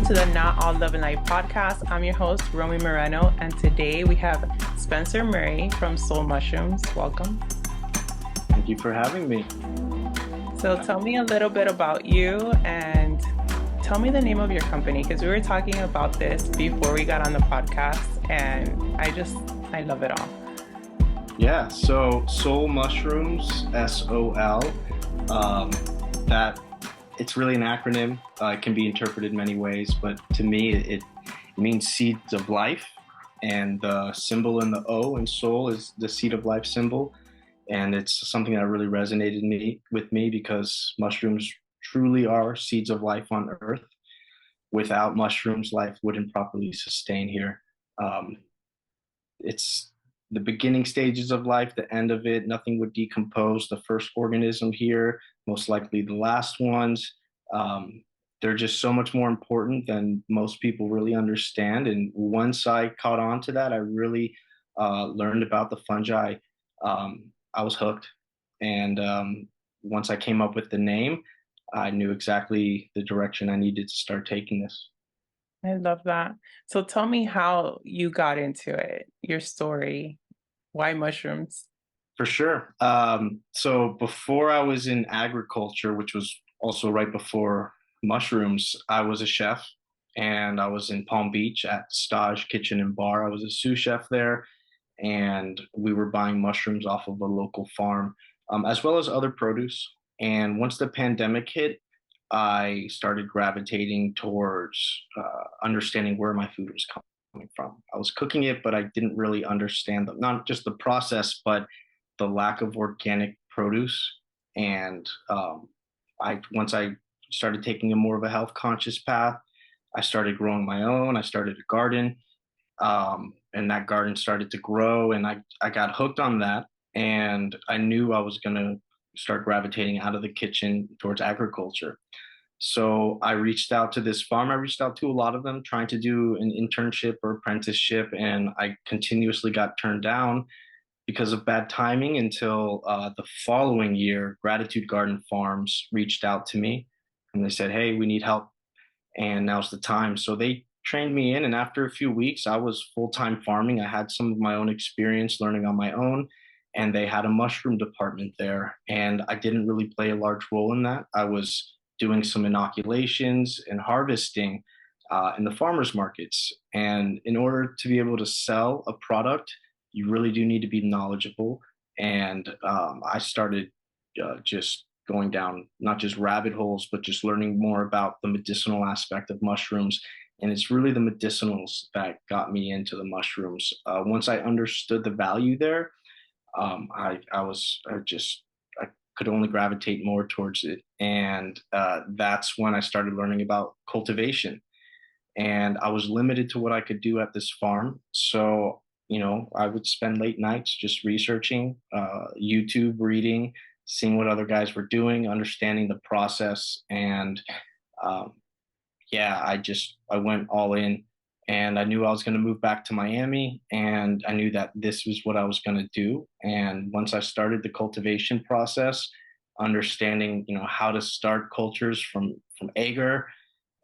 to the Not All Love and Life podcast. I'm your host, Romy Moreno, and today we have Spencer Murray from Soul Mushrooms. Welcome. Thank you for having me. So tell me a little bit about you and tell me the name of your company, because we were talking about this before we got on the podcast, and I love it all. Yeah, so Soul Mushrooms, SOL, that it's really an acronym. It can be interpreted many ways, but to me, it means seeds of life, and the symbol in the O in soul is the seed of life symbol, and it's something that really resonated with me because mushrooms truly are seeds of life on Earth. Without mushrooms, life wouldn't properly sustain here. It's the beginning stages of life, the end of it, nothing would decompose. The first organism here, most likely the last ones. They're just so much more important than most people really understand. And once I caught on to that, I really learned about the fungi. I was hooked. And once I came up with the name, I knew exactly the direction I needed to start taking this. I love that. So tell me how you got into it, your story. Why mushrooms? For sure. So before I was in agriculture, which was also right before mushrooms, I was a chef and I was in Palm Beach at Stage Kitchen and Bar. I was a sous chef there, and we were buying mushrooms off of a local farm, as well as other produce. And once the pandemic hit, I started gravitating towards understanding where my food was coming from. I was cooking it, but I didn't really understand not just the process, but the lack of organic produce. And once I started taking a more of a health conscious path, I started growing my own. I started a garden, and that garden started to grow, and I got hooked on that. And I knew I was going to start gravitating out of the kitchen towards agriculture. So I reached out to this farm. I reached out to a lot of them trying to do an internship or apprenticeship, and I continuously got turned down because of bad timing until the following year. Gratitude Garden Farms reached out to me and they said, "Hey, we need help, and now's the time." So they trained me in, and after a few weeks, I was full-time farming. I had some of my own experience learning on my own, and they had a mushroom department there, and I didn't really play a large role in that. I was doing some inoculations and harvesting in the farmers markets. And in order to be able to sell a product, you really do need to be knowledgeable. And I started just going down not just rabbit holes, but just learning more about the medicinal aspect of mushrooms. And it's really the medicinals that got me into the mushrooms. Once I understood the value there, I could only gravitate more towards it. And that's when I started learning about cultivation. And I was limited to what I could do at this farm. So, I would spend late nights just researching, YouTube, reading, seeing what other guys were doing, understanding the process. And yeah, I went all in, and I knew I was going to move back to Miami, and I knew that this was what I was going to do. And once I started the cultivation process, understanding, how to start cultures from agar,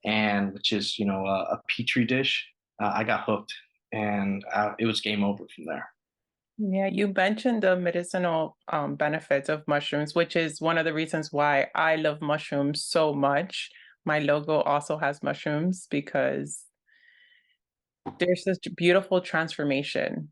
and which is, a petri dish, I got hooked, and it was game over from there. Yeah, you mentioned the medicinal benefits of mushrooms, which is one of the reasons why I love mushrooms so much. My logo also has mushrooms because there's this beautiful transformation,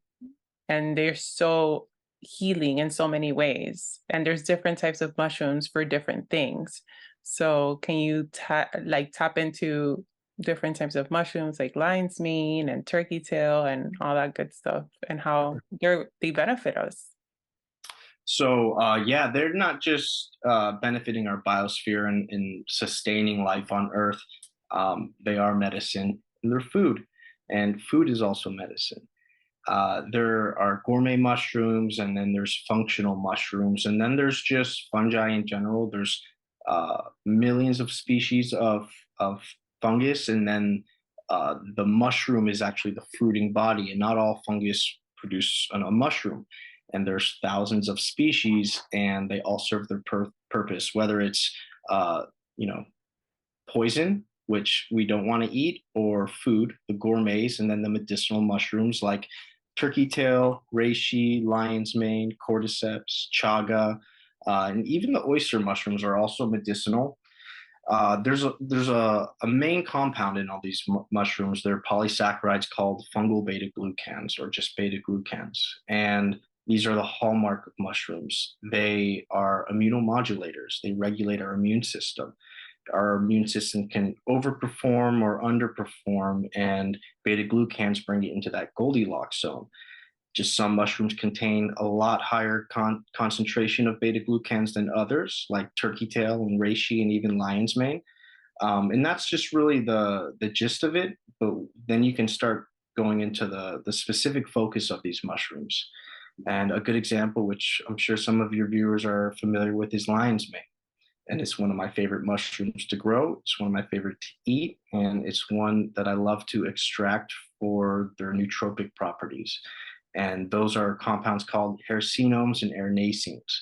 and they're so healing in so many ways. And there's different types of mushrooms for different things. So can you tap into different types of mushrooms like lion's mane and turkey tail and all that good stuff, and how they benefit us? So yeah, they're not just benefiting our biosphere and sustaining life on Earth. They are medicine, and they're food, and food is also medicine. There are gourmet mushrooms, and then there's functional mushrooms, and then there's just fungi in general. There's millions of species of fungus, and then the mushroom is actually the fruiting body, and not all fungus produce a mushroom. And there's thousands of species, and they all serve their purpose, whether it's uh, you know poison, which we don't want to eat, or food, the gourmets, and then the medicinal mushrooms like turkey tail, reishi, lion's mane, cordyceps, chaga, and even the oyster mushrooms are also medicinal. There's a main compound in all these mushrooms. They're polysaccharides called fungal beta glucans or just beta glucans, and these are the hallmark of mushrooms. They are immunomodulators. They regulate our immune system. Our immune system can overperform or underperform, and beta glucans bring it into that Goldilocks zone. Just some mushrooms contain a lot higher concentration of beta glucans than others, like turkey tail and reishi and even lion's mane. And that's just really the gist of it. But then you can start going into the specific focus of these mushrooms. And a good example, which I'm sure some of your viewers are familiar with, is lion's mane. And it's one of my favorite mushrooms to grow. It's one of my favorite to eat, and it's one that I love to extract for their nootropic properties. And those are compounds called hericenomes and erinacines.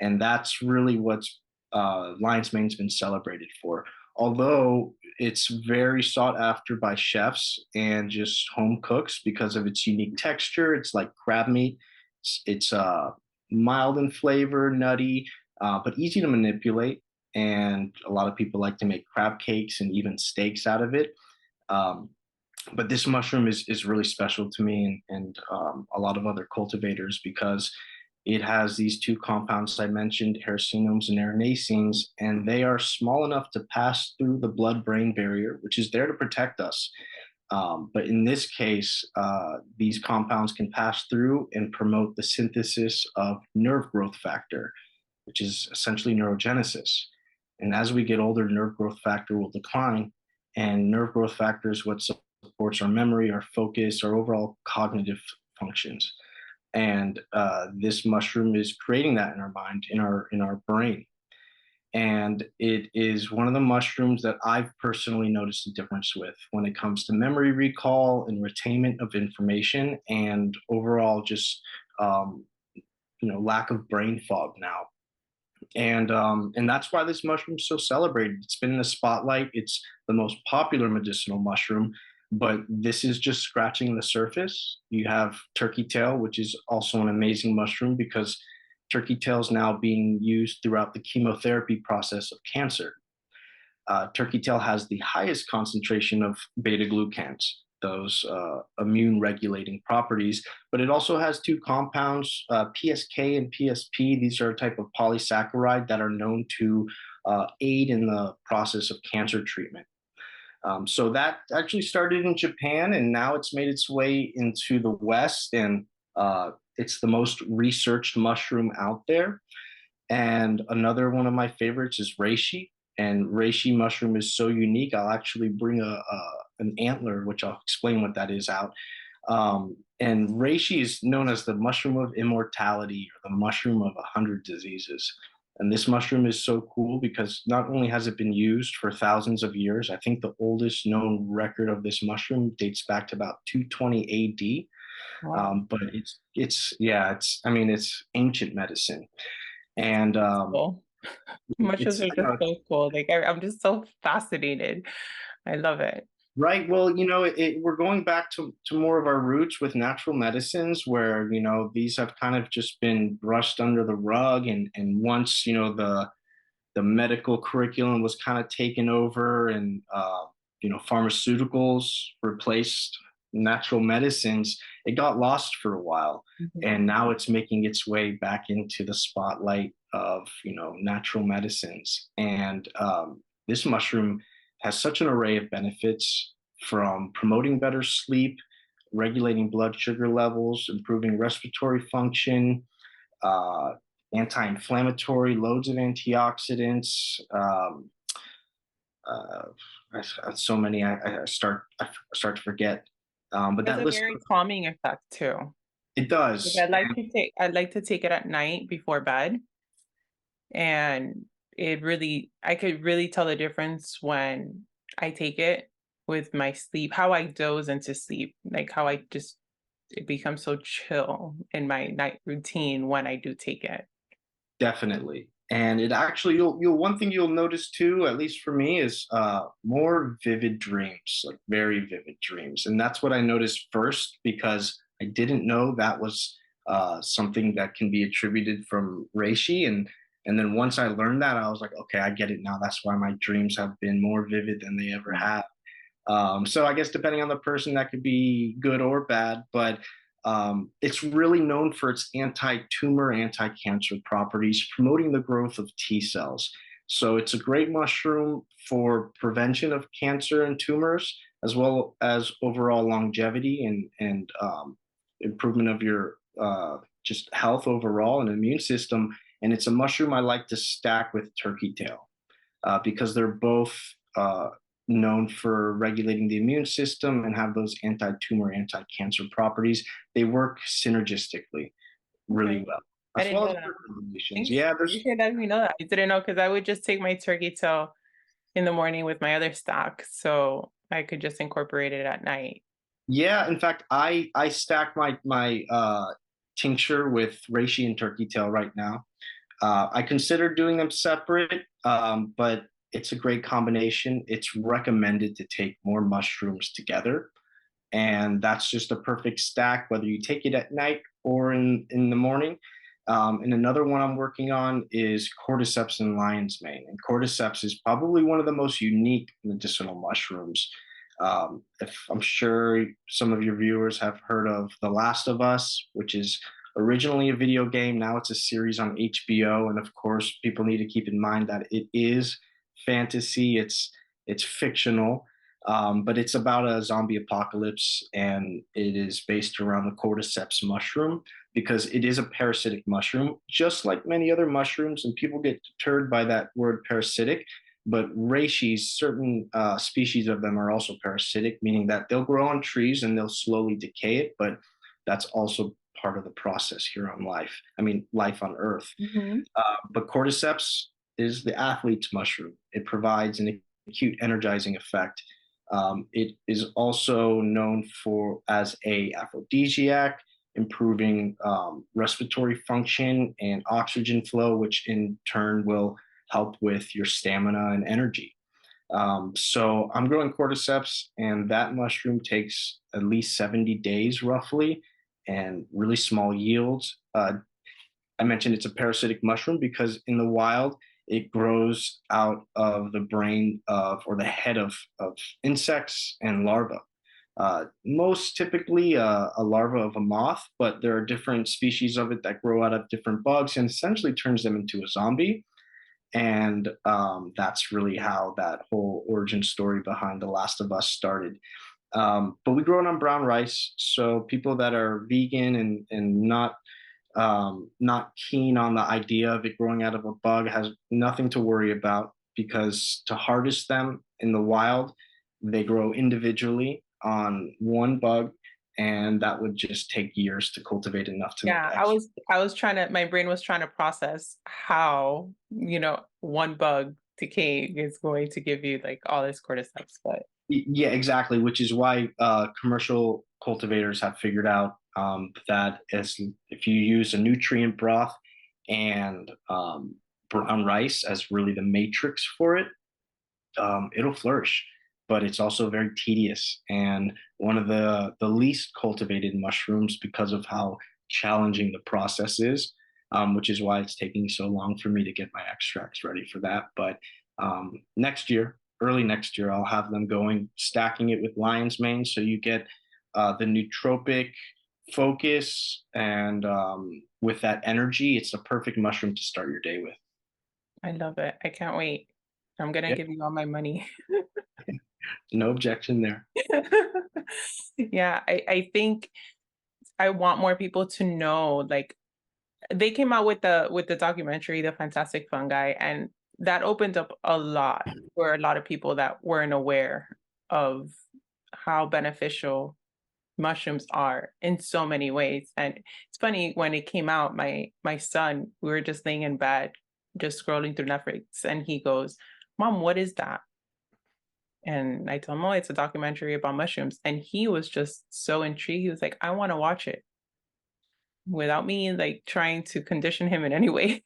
And that's really what's lion's mane's been celebrated for. Although it's very sought after by chefs and just home cooks because of its unique texture. It's like crab meat. It's mild in flavor, nutty, but easy to manipulate. And a lot of people like to make crab cakes and even steaks out of it. Um, but this mushroom is really special to me and a lot of other cultivators because it has these two compounds I mentioned, hericenomes and erinacines, and they are small enough to pass through the blood-brain barrier, which is there to protect us. But in this case, these compounds can pass through and promote the synthesis of nerve growth factor, which is essentially neurogenesis. And as we get older, nerve growth factor will decline. And nerve growth factor is what supports our memory, our focus, our overall cognitive functions. And this mushroom is creating that in our mind, in our brain. And it is one of the mushrooms that I've personally noticed a difference with when it comes to memory recall and retainment of information, and overall just um, lack of brain fog now. And that's why this mushroom is so celebrated. It's been in the spotlight. It's the most popular medicinal mushroom, but this is just scratching the surface. You have turkey tail, which is also an amazing mushroom because turkey tail is now being used throughout the chemotherapy process of cancer. Turkey tail has the highest concentration of beta glucans, those immune regulating properties, but it also has two compounds, PSK and PSP. These are a type of polysaccharide that are known to aid in the process of cancer treatment. So that actually started in Japan, and now it's made its way into the West, and it's the most researched mushroom out there. And another one of my favorites is reishi. And reishi mushroom is so unique. I'll actually bring an antler, which I'll explain what that is, out. And reishi is known as the mushroom of immortality or the mushroom of 100 diseases. And this mushroom is so cool because not only has it been used for thousands of years, I think the oldest known record of this mushroom dates back to about 220 AD. Wow. But it's I mean it's ancient medicine, and Cool. Mushrooms it's are I just know, so cool. Like I'm just so fascinated. I love it. right. Well, we're going back to more of our roots with natural medicines, where these have kind of just been brushed under the rug, and once the medical curriculum was kind of taken over, and pharmaceuticals replaced natural medicines, it got lost for a while, Mhm. and now it's making its way back into the spotlight of natural medicines. And this mushroom has such an array of benefits, from promoting better sleep, regulating blood sugar levels, improving respiratory function, uh, anti-inflammatory, loads of antioxidants. Uh, so many, I start to forget. But There's that a list, very calming effect too. it Like does. I'd like to take it at night before bed. And I could really tell the difference when I take it with my sleep, how I doze into sleep, like how it becomes so chill in my night routine when I do take it. Definitely. And it actually, you'll one thing you'll notice too, at least for me, is more vivid dreams, like very vivid dreams. And that's what I noticed first because I didn't know that was something that can be attributed from reishi. And then once I learned that, I was like, okay, I get it now. That's why my dreams have been more vivid than they ever have. So I guess depending on the person, that could be good or bad, but it's really known for its anti-tumor, anti-cancer properties, promoting the growth of T cells. So it's a great mushroom for prevention of cancer and tumors, as well as overall longevity and improvement of your just health overall and immune system. And it's a mushroom I like to stack with turkey tail because they're both known for regulating the immune system and have those anti-tumor, anti-cancer properties. They work synergistically really Okay. well, I as didn't well know as that. other combinations. Thanks. Yeah, You there's should let me know that. I didn't know because I would just take my turkey tail in the morning with my other stock, so I could just incorporate it at night. yeah. In fact, I stack my tincture with reishi and turkey tail right now. I consider doing them separate, but it's a great combination. It's recommended to take more mushrooms together, and that's just a perfect stack whether you take it at night or in the morning. And another one I'm working on is cordyceps and lion's mane, and cordyceps is probably one of the most unique medicinal mushrooms. If I'm sure some of your viewers have heard of The Last of Us, which is originally a video game, now it's a series on HBO, and of course people need to keep in mind that it is fantasy, it's fictional, but it's about a zombie apocalypse, and it is based around the cordyceps mushroom because it is a parasitic mushroom, just like many other mushrooms. And people get deterred by that word parasitic, but reishi, certain species of them are also parasitic, meaning that they'll grow on trees and they'll slowly decay it. But that's also part of the process here on life. I mean, life on Earth. Hmm. But cordyceps is the athlete's mushroom. It provides an acute energizing effect. It is also known for as a aphrodisiac, improving respiratory function and oxygen flow, which in turn will help with your stamina and energy. So I'm growing cordyceps, and that mushroom takes at least 70 days roughly, and really small yields. I mentioned it's a parasitic mushroom because in the wild, it grows out of the brain of or the head of insects and larvae. Most typically a larva of a moth, but there are different species of it that grow out of different bugs and essentially turns them into a zombie. And that's really how that whole origin story behind The Last of Us started. But we grow it on brown rice, so people that are vegan and not keen on the idea of it growing out of a bug has nothing to worry about because to harvest them in the wild, they grow individually on one bug, and that would just take years to cultivate enough to make Yeah, I extra. was I was trying to my brain was trying to process how, one bug decaying is going to give you like all this cordyceps, but Yeah, exactly. Which is why commercial cultivators have figured out that as if you use a nutrient broth and brown rice as really the matrix for it, it'll flourish. But it's also very tedious and one of the least cultivated mushrooms because of how challenging the process is, which is why it's taking so long for me to get my extracts ready for that. But next year, early next year, I'll have them going, stacking it with lion's mane, so you get the nootropic focus and with that energy, it's a perfect mushroom to start your day with. I love it. I can't wait. I'm gonna Yeah, give you all my money. no objection there. Yeah, I think I want more people to know, like they came out with the documentary, The Fantastic Fungi, and that opened up a lot for a lot of people that weren't aware of how beneficial mushrooms are in so many ways. And it's funny when it came out, my son, we were just laying in bed, just scrolling through Netflix, and he goes, "Mom, what is that?" And I told him, "Oh, it's a documentary about mushrooms." And he was just so intrigued. He was like, "I want to watch it," without me like trying to condition him in any way.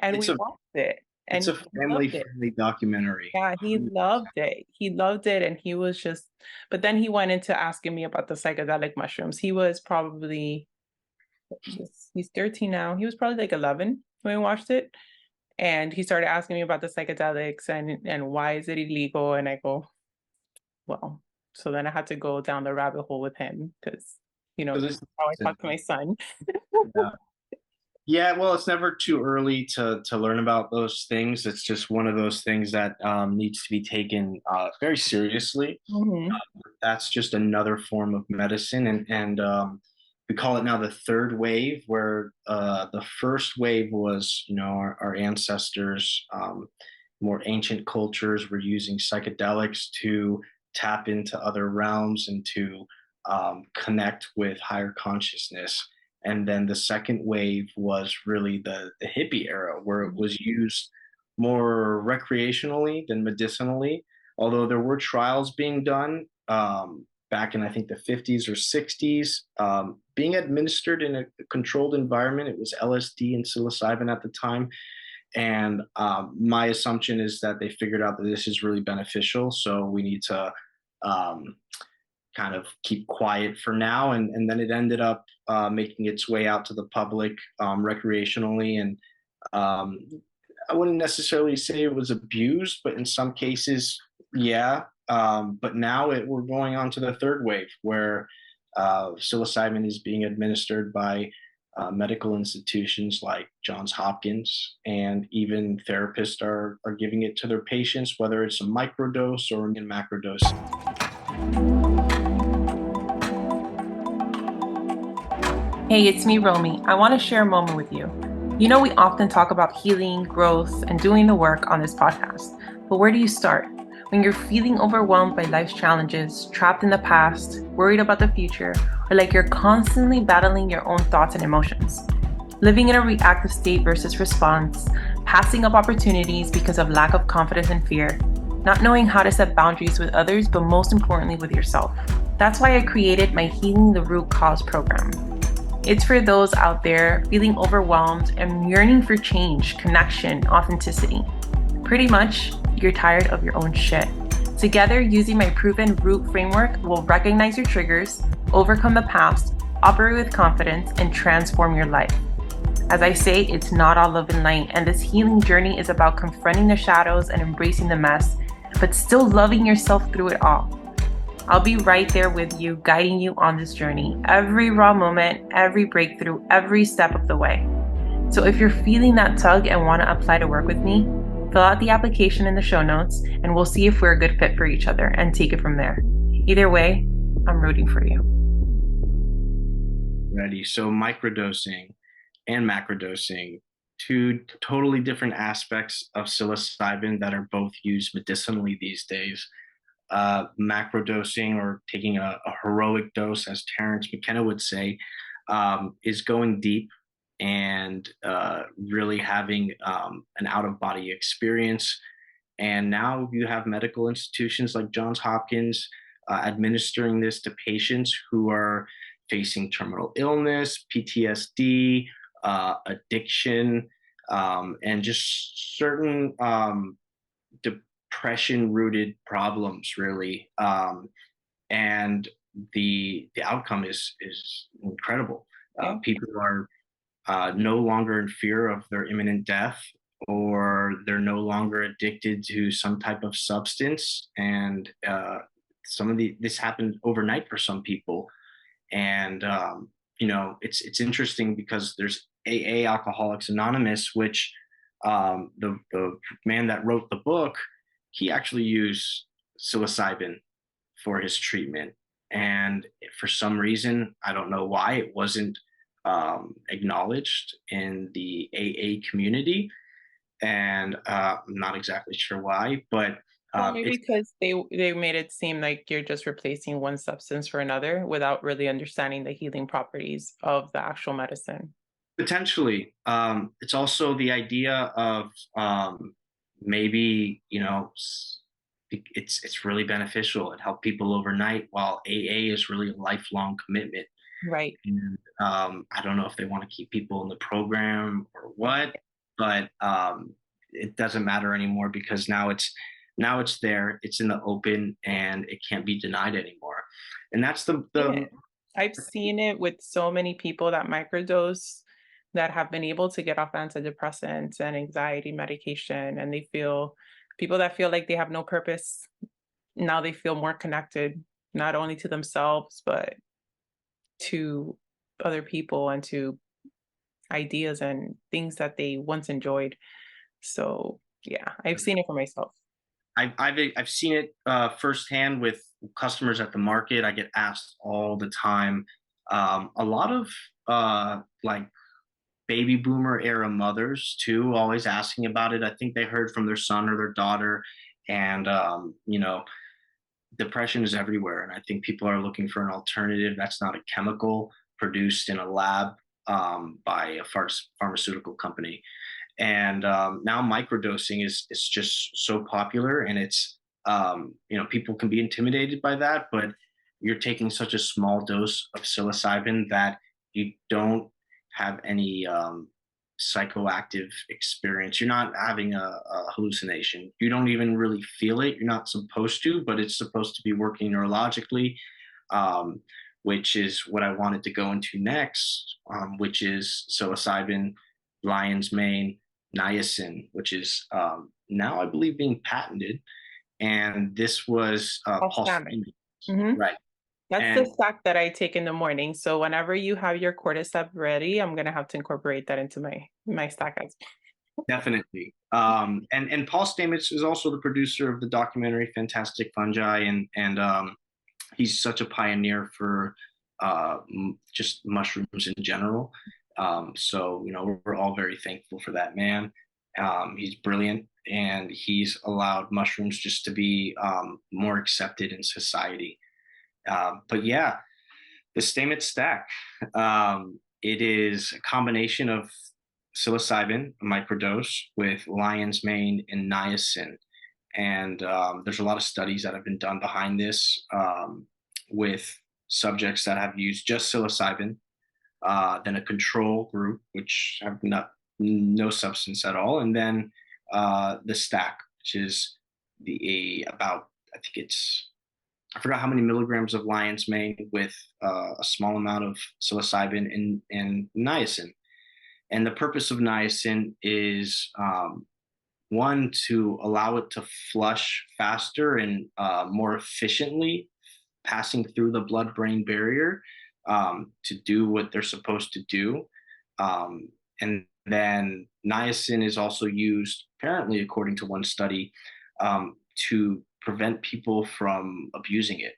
and It's we a watched it, it's and a he family loved it. friendly documentary. Yeah, he loved it. He loved it, and he was just but then he went into asking me about the psychedelic mushrooms. He was probably he's 13 now. He was probably like 11 when we watched it, and he started asking me about the psychedelics and why is it illegal, and I go, "Well," so then I had to go down the rabbit hole with him because, So this this is how I is talk to my son. yeah. Yeah, well, it's never too early to learn about those things. It's just one of those things that needs to be taken very seriously. Mhm. That's just another form of medicine, and we call it now the third wave, where the first wave was, our ancestors, more ancient cultures were using psychedelics to tap into other realms and to connect with higher consciousness. And then the second wave was really the hippie era, where it Mhm. was used more recreationally than medicinally, although there were trials being done back in, I think, the 50s or 60s, being administered in a controlled environment. It was LSD and psilocybin at the time. And my assumption is that they figured out that this is really beneficial. So we need to um, kind of keep quiet for now. And then it ended up making its way out to the public recreationally. And um, I wouldn't necessarily say it was abused, but in some cases, yeah. But now we're going on to the third wave, where psilocybin is being administered by medical institutions like Johns Hopkins, and even therapists are giving it to their patients, whether it's a microdose or a macrodose. Hey, it's me, Romy. I want to share a moment with you. We often talk about healing, growth, and doing the work on this podcast. But where do you start? When you're feeling overwhelmed by life's challenges, trapped in the past, worried about the future, or like you're constantly battling your own thoughts and emotions. Living in a reactive state versus response, passing up opportunities because of lack of confidence and fear, not knowing how to set boundaries with others, but most importantly with yourself. That's why I created my Healing the Root Cause program. It's for those out there feeling overwhelmed and yearning for change, connection, authenticity. Pretty much, you're tired of your own shit. Together, using my proven root framework, we'll recognize your triggers, overcome the past, operate with confidence, and transform your life. As I say, it's not all love and light, and this healing journey is about confronting the shadows and embracing the mess, but still loving yourself through it all. I'll be right there with you, guiding you on this journey, every raw moment, every breakthrough, every step of the way. So if you're feeling that tug and want to apply to work with me, fill out the application in the show notes and we'll see if we're a good fit for each other and take it from there. Either way, I'm rooting for you. Ready. So microdosing and macrodosing, two totally different aspects of psilocybin that are both used medicinally these days. Macrodosing, or taking a heroic dose, as Terence McKenna would say, is going deep and really having an out of body experience. And now you have medical institutions like Johns Hopkins administering this to patients who are facing terminal illness, PTSD, addiction, and just certain depression rooted problems, really. And the outcome is incredible. Yeah. People are no longer in fear of their imminent death, or they're no longer addicted to some type of substance. And some of this happened overnight for some people. And it's interesting because there's AA, Alcoholics Anonymous, which the man that wrote the book, he actually used psilocybin for his treatment. And for some reason, I don't know why, it wasn't acknowledged in the AA community. And I'm not exactly sure why, but Well, maybe it's because they made it seem like you're just replacing one substance for another without really understanding the healing properties of the actual medicine. potentially. It's also the idea of maybe, it's really beneficial. It helped people overnight, while AA is really a lifelong commitment. Right. And I don't know if they want to keep people in the program or what. but it doesn't matter anymore because now it's there, it's in the open, and it can't be denied anymore. And that's the Yeah. I've seen it with so many people that microdose that have been able to get off antidepressants and anxiety medication, and they feel people that feel like they have no purpose, now they feel more connected, not only to themselves, but to other people and to ideas and things that they once enjoyed. So, yeah, I've seen it for myself. I've seen it firsthand with customers at the market. I get asked all the time. A lot of like baby boomer era mothers too, always asking about it. I think they heard from their son or their daughter, and depression is everywhere. And I think people are looking for an alternative that's not a chemical produced in a lab by a pharmaceutical company. And now microdosing is just so popular, and it's people can be intimidated by that, but you're taking such a small dose of psilocybin that you don't have any psychoactive experience. You're not having a hallucination. You don't even really feel it. You're not supposed to, but it's supposed to be working neurologically, um, which is what I wanted to go into next, which is psilocybin, lion's mane, niacin, which is now I believe being patented. And this was Paul Balsamic. Stevens, Mhm. right? That's the And stack that I take in the morning. So whenever you have your cordyceps ready, I'm gonna have to incorporate that into my stack as definitely, and Paul Stamets is also the producer of the documentary Fantastic Fungi, and he's such a pioneer for just mushrooms in general. So we're all very thankful for that man. He's brilliant, and he's allowed mushrooms just to be more accepted in society. But yeah, the Stamets stack. It is a combination of psilocybin, a microdose, with lion's mane and niacin. And there's a lot of studies that have been done behind this with subjects that have used just psilocybin, then a control group, which have no substance at all, and then the stack, which is about, I think it's, I forgot how many milligrams of lion's mane with a small amount of psilocybin and niacin. And the purpose of niacin is one, to allow it to flush faster and more efficiently, passing through the blood brain barrier to do what they're supposed to do. And then niacin is also used, apparently, according to one study, to prevent people from abusing it,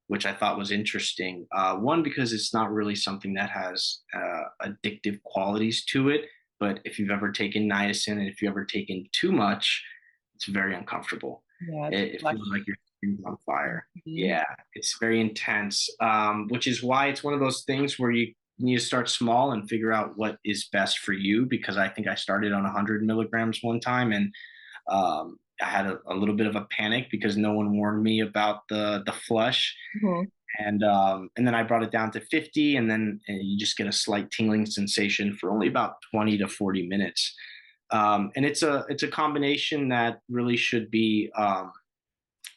which I thought was interesting. One, because it's not really something that has addictive qualities to it. But if you've ever taken niacin and if you've ever taken too much, it's very uncomfortable. yeah, it's It flush. feels like your skin's on fire. Mhm. Yeah, it's very intense, which is why it's one of those things where you need to start small and figure out what is best for you. Because I think I started on 100 milligrams one time, and I had a little bit of a panic because no one warned me about the flush, Mhm. and then I brought it down to 50, and then you just get a slight tingling sensation for only about 20 to 40 minutes. And it's a combination that really should be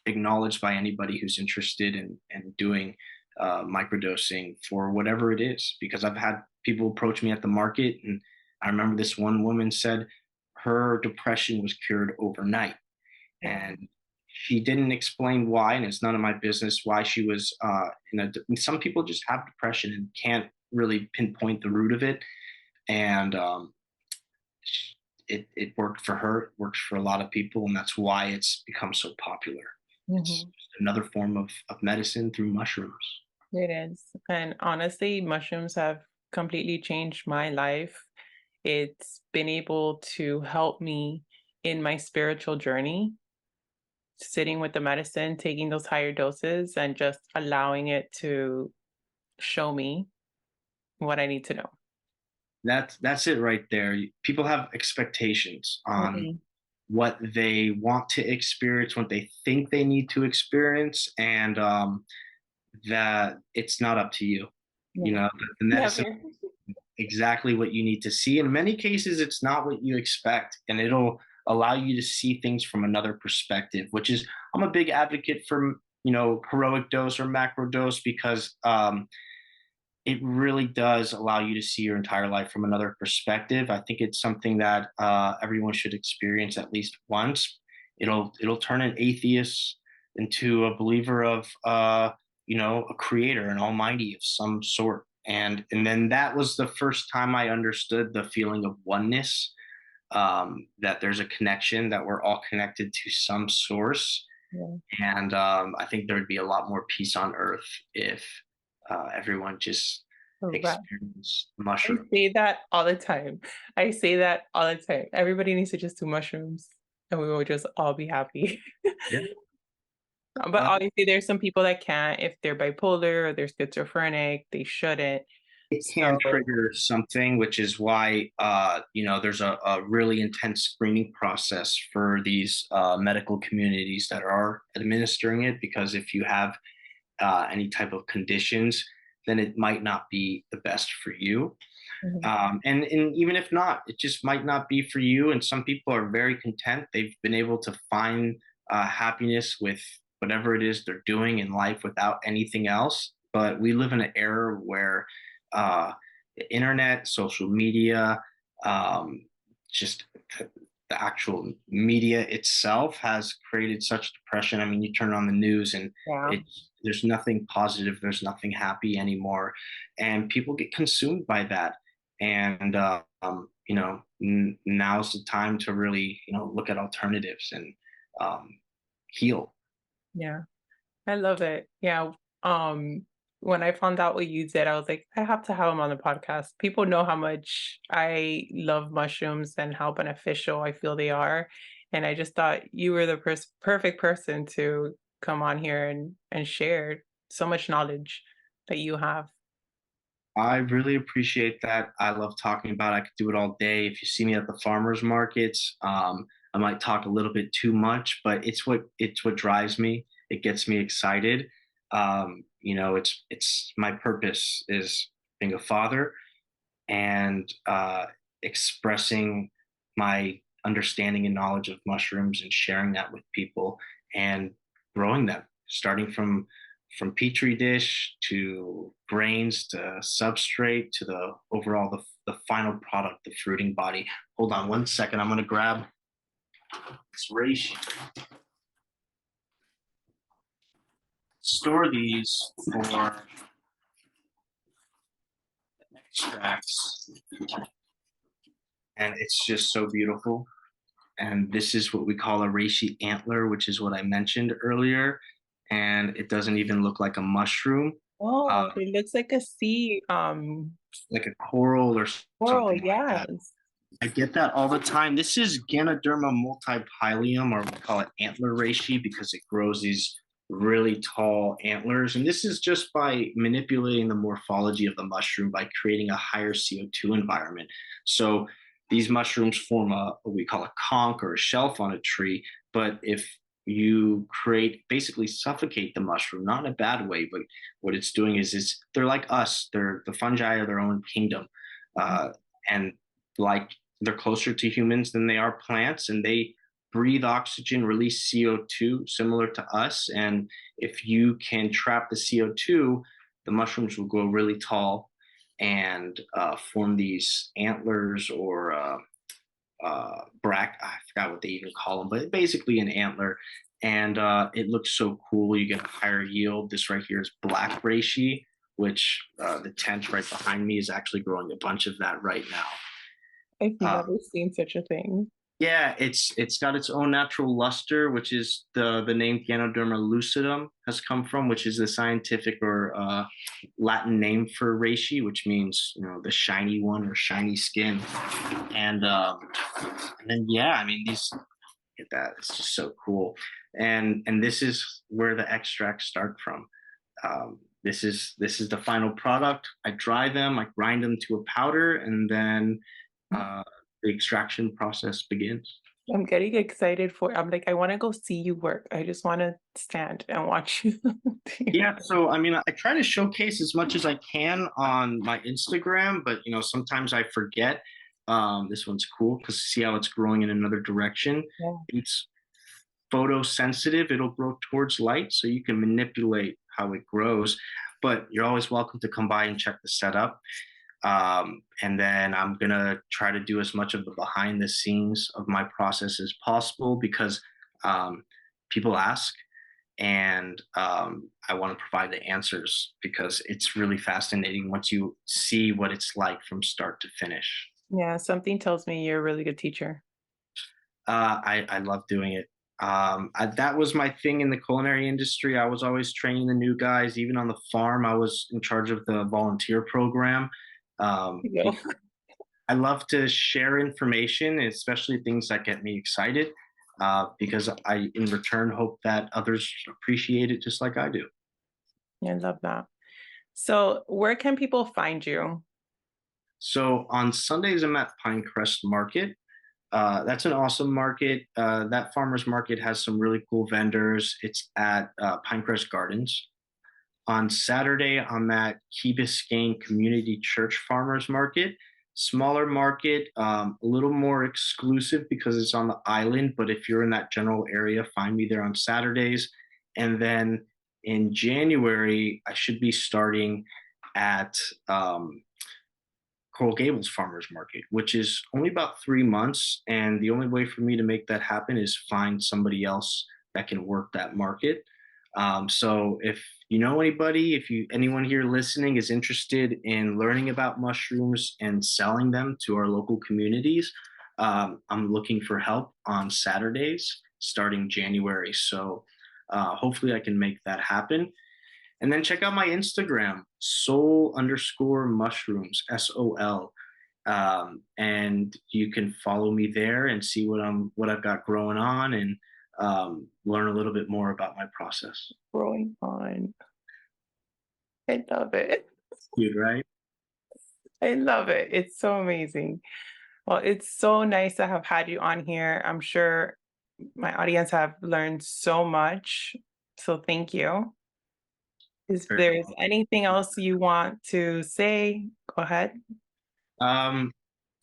acknowledged by anybody who's interested in doing microdosing for whatever it is. Because I've had people approach me at the market, and I remember this one woman said her depression was cured overnight, Wow. and she didn't explain why, and it's none of my business why she was some people just have depression and can't really pinpoint the root of it. And it worked for her, it works for a lot of people, and that's why it's become so popular. It's Mhm. just another form of medicine through mushrooms. It is. And honestly, mushrooms have completely changed my life. It's been able to help me in my spiritual journey, sitting with the medicine, taking those higher doses, and just allowing it to show me what I need to know. That's it right there. People have expectations on Mhm. what they want to experience, what they think they need to experience, and that it's not up to you. Yeah. The medicine Never. exactly what you need to see. In many cases, it's not what you expect, and it'll allow you to see things from another perspective, which is, I'm a big advocate for, heroic dose or macro dose, because it really does allow you to see your entire life from another perspective. I think it's something that everyone should experience at least once. It'll turn an atheist into a believer of a creator, an almighty of some sort. And then that was the first time I understood the feeling of oneness, that there's a connection, that we're all connected to some source. Yeah. And I think there would be a lot more peace on earth if everyone just Right. experienced I mushroom. say that all the time. I say that all the time. Everybody needs to just do mushrooms and we will just all be happy. Yeah. But Uh, obviously, there's some people that can't. If they're bipolar or they're schizophrenic, they shouldn't. it can So, trigger something, which is why there's a really intense screening process for these medical communities that are administering it. Because if you have any type of conditions, then it might not be the best for you. mhm, And even if not, it just might not be for you. And some people are very content. They've been able to find happiness with whatever it is they're doing in life without anything else. But we live in an era where the internet, social media, um, just the actual media itself has created such depression. I mean, you turn on the news and yeah, there's nothing positive, there's nothing happy anymore, and people get consumed by that. And now's the time to really look at alternatives and um, heal. yeah. I love it. Yeah. When I found out what you did, I was like, I have to have him on the podcast. People know how much I love mushrooms and how beneficial I feel they are. And I just thought you were the perfect person to come on here and share so much knowledge that you have. I really appreciate that. I love talking about it. I could do it all day. If you see me at the farmers markets, I might talk a little bit too much, but it's what drives me. It gets me excited. It's my purpose is being a father and expressing my understanding and knowledge of mushrooms and sharing that with people and growing them, starting from petri dish to grains to substrate to the overall the final product, the fruiting body. Hold on one second. I'm gonna grab this reishi. Store these for extracts, and it's just so beautiful. And this is what we call a reishi antler, which is what I mentioned earlier. And it doesn't even look like a mushroom, uh, Oh, it looks like a sea like a coral or coral, something like that. yes. I get that all the time. This is Ganoderma multipilium, or we call it antler reishi, because it grows these really tall antlers. And this is just by manipulating the morphology of the mushroom by creating a higher CO2 environment. So these mushrooms form what we call a conch or a shelf on a tree. But if you basically suffocate the mushroom, not in a bad way, but what it's doing is they're like us. They're the fungi are their own kingdom. And like they're closer to humans than they are plants, and they breathe oxygen, release CO2 similar to us. And if you can trap the CO2, the mushrooms will grow really tall and form these antlers or I forgot what they even call them, but basically an antler. And it looks so cool. You get a higher yield. This right here is black reishi, which the tent right behind me is actually growing a bunch of that right now. I've Uh, never seen such a thing. yeah, it's got its own natural luster, which is the name Ganoderma lucidum has come from, which is the scientific or Latin name for reishi, which means the shiny one or shiny skin. And then yeah, I mean these get that it's just so cool, and this is where the extracts start from. This is the final product. I dry them, I grind them to a powder, and then uh, the extraction process begins. I'm getting excited I'm like, I want to go see you work. I just want to stand and watch you. Yeah, so I mean, I try to showcase as much as I can on my Instagram, but sometimes I forget. This one's cool because see how it's growing in another direction. Yeah. It's photosensitive, it'll grow towards light, so you can manipulate how it grows. But you're always welcome to come by and check the setup. And then I'm gonna try to do as much of the behind the scenes of my process as possible because people ask, and I want to provide the answers because it's really fascinating once you see what it's like from start to finish. Yeah, something tells me you're a really good teacher. I love doing it. That was my thing in the culinary industry. I was always training the new guys. Even on the farm, I was in charge of the volunteer program. You know? Because I love to share information, especially things that get me excited, because I, in return, hope that others appreciate it just like I do. I love that. So, where can people find you? So on Sundays, I'm at Pinecrest Market. That's an awesome market. That farmers market has some really cool vendors. It's at Pinecrest Gardens. On Saturday, I'm at Key Biscayne Community Church Farmers Market. Smaller market, a little more exclusive because it's on the island. But if you're in that general area, find me there on Saturdays. And then in January, I should be starting at Coral Gables Farmers Market, which is only about 3 months. And the only way for me to make that happen is find somebody else that can work that market. So if you know anybody, if you anyone here listening is interested in learning about mushrooms and selling them to our local communities, I'm looking for help on Saturdays starting January. So hopefully I can make that happen. And then check out my Instagram, soul underscore mushrooms, SOL. And you can follow me there and see what I've got growing on and learn a little bit more about my process. Growing on. I love it. Cute, right? I love it. It's so amazing. Well, it's so nice to have had you on here. I'm sure my audience have learned so much. So thank you. If Very there's cool. anything else you want to say, go ahead. Um,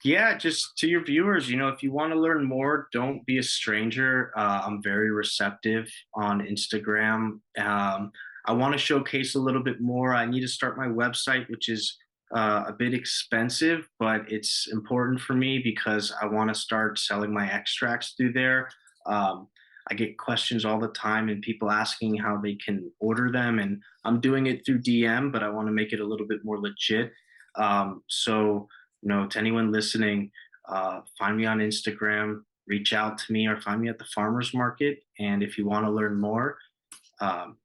yeah, just to your viewers, if you want to learn more, don't be a stranger. I'm very receptive on Instagram. I want to showcase a little bit more. I need to start my website, which is a bit expensive, but it's important for me because I want to start selling my extracts through there. Um, I get questions all the time and people asking how they can order them, and I'm doing it through DM, but I want to make it a little bit more legit. So to anyone listening, find me on Instagram, reach out to me, or find me at the farmers market. And if you want to learn more, um,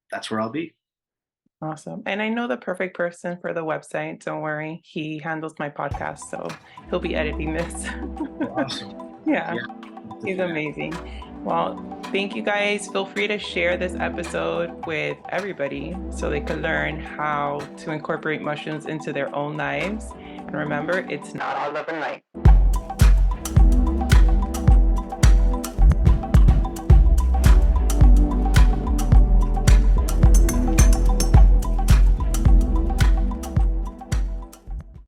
that's where I'll be. Awesome. And I know the perfect person for the website. Don't worry. He handles my podcast, so he'll be editing this. Awesome. Yeah, Yeah. he's amazing. Well, thank you guys. Feel free to share this episode with everybody so they can learn how to incorporate mushrooms into their own lives. And remember, it's not all love and light.